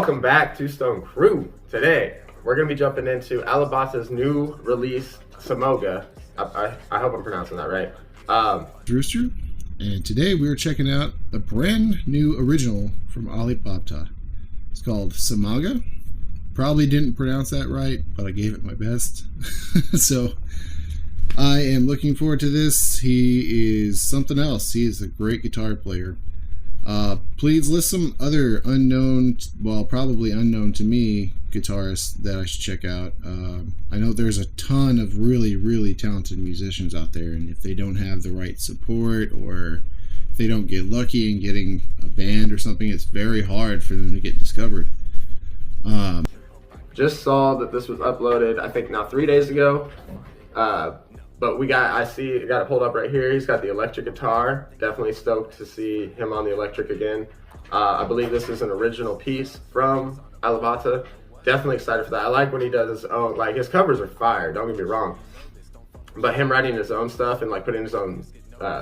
Welcome back to Stone Crew. Today, we're going to be jumping into alipbata's new release, Samoga. I hope I'm pronouncing that right. Rooster, and today we are checking out a brand new original from alipbata. It's called Samoga. Probably didn't pronounce that right, but I gave it my best. So, I am looking forward to this. He is something else. He is a great guitar player. Please list some other unknown, well, probably unknown to me, guitarists that I should check out. I know there's a ton of really talented musicians out there, and if they don't have the right support, or if they don't get lucky in getting a band or something, it's very hard for them to get discovered. Just saw that this was uploaded, I think now 3 days ago. But I got it pulled up right here. He's got the electric guitar. Definitely stoked to see him on the electric again. I believe this is an original piece from alipbata. Definitely excited for that. I like when he does his own, like his covers are fire, don't get me wrong. But him writing his own stuff and like putting his own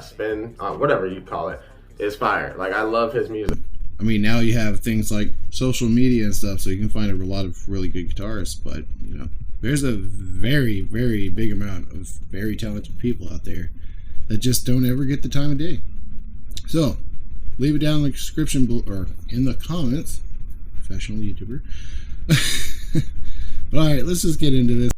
spin, whatever you call it, is fire. Like I love his music. I mean, now you have things like social media and stuff, so you can find a lot of really good guitarists, but, you know, there's a very big amount of very talented people out there that just don't ever get the time of day. So, leave it down in the description or in the comments. Professional YouTuber. But alright, let's just get into this.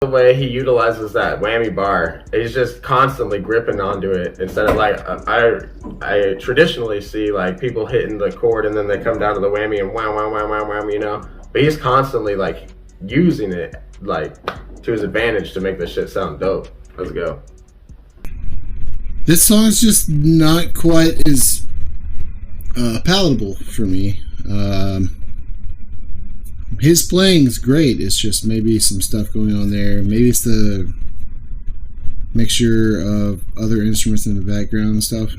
The way he utilizes that whammy bar, he's just constantly gripping onto it instead of like I traditionally see like people hitting the chord and then they come down to the whammy and wham, you know. But he's constantly like using it like to his advantage to make this shit sound dope. Let's go. This song's just not quite as palatable for me. His playing's great. It's just maybe some stuff going on there. Maybe it's the mixture of other instruments in the background and stuff.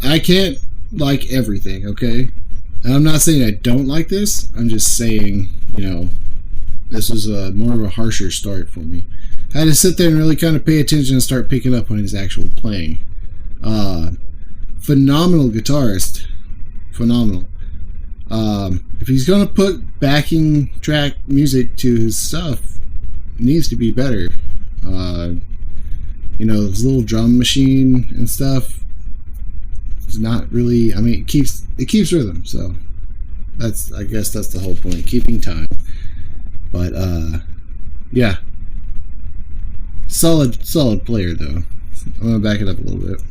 I can't like everything, okay? And I'm not saying I don't like this. I'm just saying, you know, this was more of a harsher start for me. I had to sit there and really kind of pay attention and start picking up on his actual playing. Phenomenal guitarist. Phenomenal. If he's gonna put backing track music to his stuff, it needs to be better. You know, this little drum machine and stuff is not really. I mean, it keeps rhythm. So I guess that's the whole point, keeping time. But yeah, solid player though. I'm gonna back it up a little bit.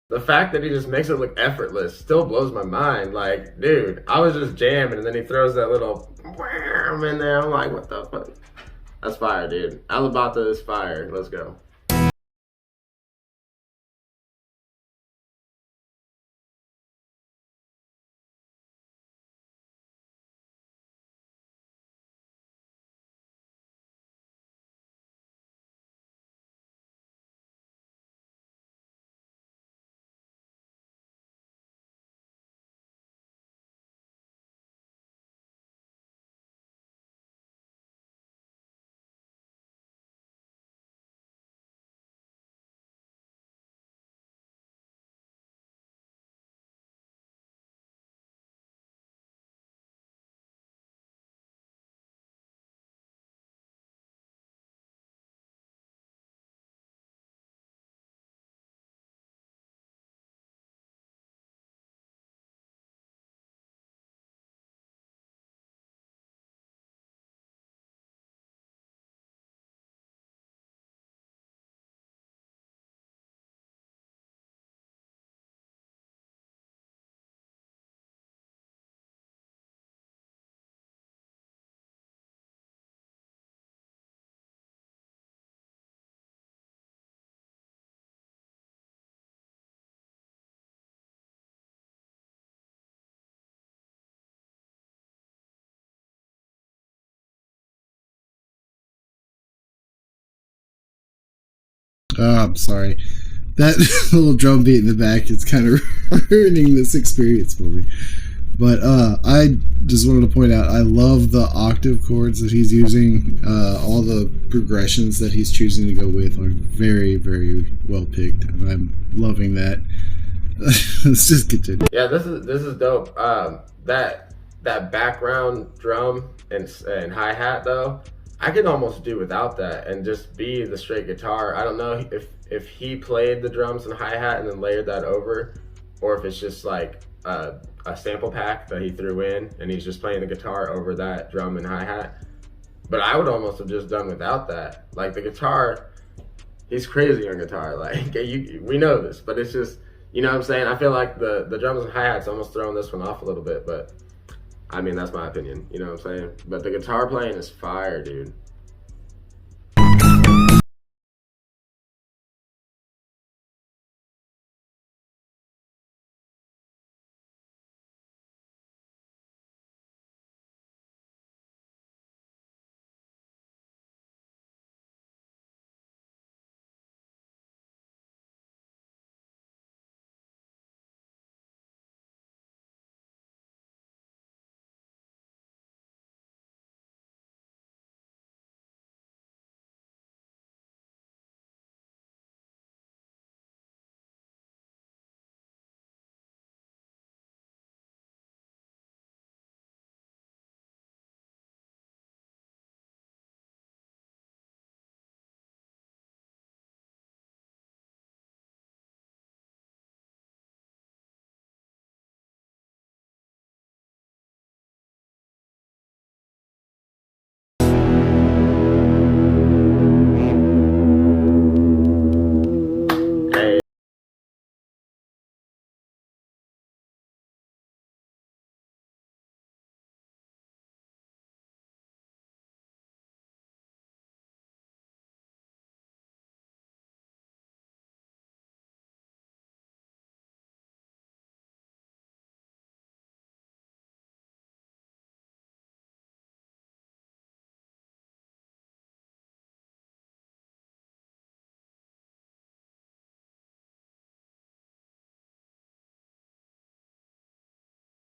The fact that he just makes it look effortless still blows my mind. Like, dude, I was just jamming, and then he throws that little wham in there. I'm like, what the fuck? That's fire, dude. Alipbata is fire. Let's go. Oh, I'm sorry. That little drum beat in the back is kind of ruining this experience for me. But I just wanted to point out, I love the octave chords that he's using. All the progressions that he's choosing to go with are very, very well picked, and I'm loving that. Let's just continue. Yeah, this is dope. That background drum and hi hat though, I could almost do without that and just be the straight guitar. I don't know if he played the drums and hi hat and then layered that over, or if it's just like a sample pack that he threw in and he's just playing the guitar over that drum and hi hat. But I would almost have just done without that. Like the guitar, he's crazy on guitar. Like we know this, but it's just, you know what I'm saying? I feel like the drums and hi-hats almost throwing this one off a little bit, but I mean, that's my opinion. You know what I'm saying? But the guitar playing is fire, dude.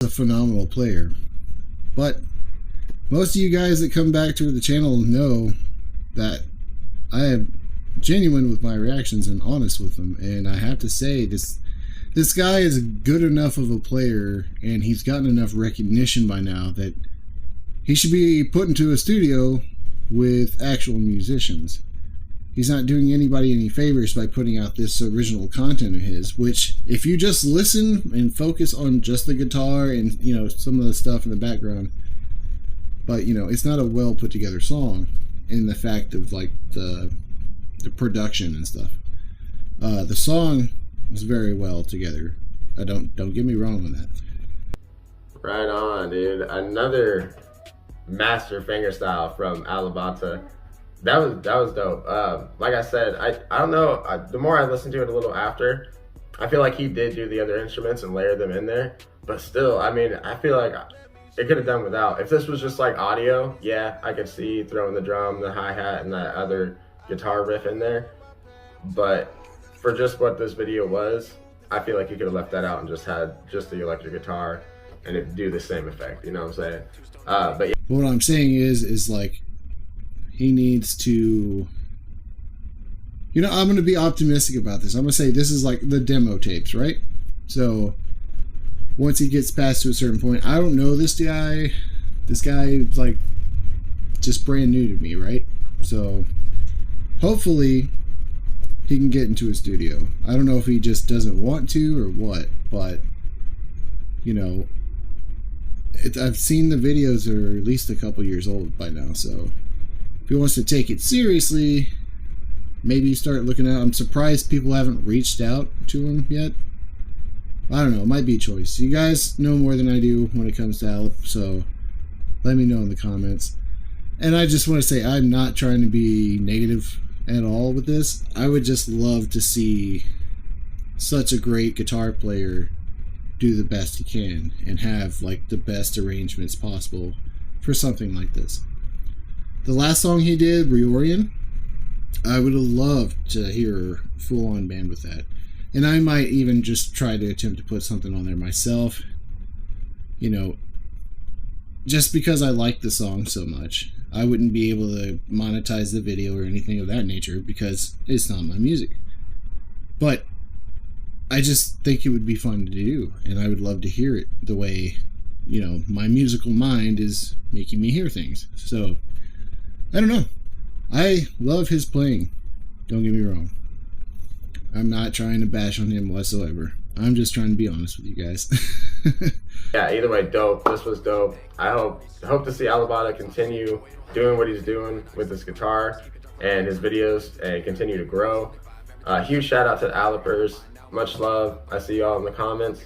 a phenomenal player. But most of you guys that come back to the channel know that I am genuine with my reactions and honest with them, and I have to say this guy is good enough of a player, and he's gotten enough recognition by now that he should be put into a studio with actual musicians. He's not doing anybody any favors by putting out this original content of his, which if you just listen and focus on just the guitar and, you know, some of the stuff in the background, but, you know, it's not a well put together song in the fact of like the production and stuff. The song is very well together. Don't get me wrong on that. Right on, dude. Another master fingerstyle from alipbata. That was dope. Like I said, I don't know. The more I listened to it a little after, I feel like he did do the other instruments and layer them in there. But still, I mean, I feel like it could have done without. If this was just like audio, yeah, I could see throwing the drum, the hi-hat, and that other guitar riff in there. But for just what this video was, I feel like you could have left that out and just had just the electric guitar and it'd do the same effect, you know what I'm saying? But yeah. What I'm saying is like, he needs to, you know, I'm going to be optimistic about this. I'm going to say this is like the demo tapes, right? So once he gets past to a certain point, I don't know this guy. This guy is like just brand new to me, right? So hopefully he can get into a studio. I don't know if he just doesn't want to or what, but, you know, I've seen the videos are at least a couple years old by now, so if he wants to take it seriously, maybe you start looking at. I'm surprised people haven't reached out to him yet. I don't know, it might be a choice. You guys know more than I do when it comes to Alip, so let me know in the comments. And I just want to say, I'm not trying to be negative at all with this. I would just love to see such a great guitar player do the best he can and have like the best arrangements possible for something like this. The last song he did, Reorion, I would have loved to hear full-on band with that. And I might even just try to attempt to put something on there myself, you know, just because I like the song so much. I wouldn't be able to monetize the video or anything of that nature because it's not my music. But I just think it would be fun to do, and I would love to hear it the way, you know, my musical mind is making me hear things. So I don't know. I love his playing. Don't get me wrong. I'm not trying to bash on him whatsoever. I'm just trying to be honest with you guys. Yeah, either way, dope. This was dope. I hope to see alipbata continue doing what he's doing with his guitar and his videos and continue to grow. Huge shout out to the Alipers. Much love. I see y'all in the comments.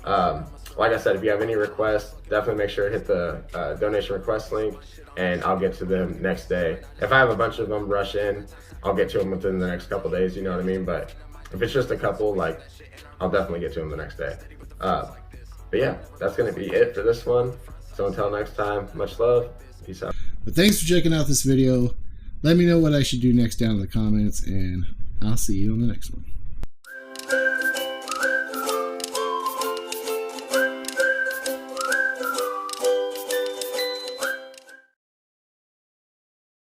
Like I said, if you have any requests, definitely make sure to hit the donation request link, and I'll get to them next day. If I have a bunch of them rush in, I'll get to them within the next couple days, you know what I mean? But if it's just a couple, like, I'll definitely get to them the next day. But yeah, that's going to be it for this one. So until next time, much love. Peace out. But thanks for checking out this video. Let me know what I should do next down in the comments, and I'll see you on the next one.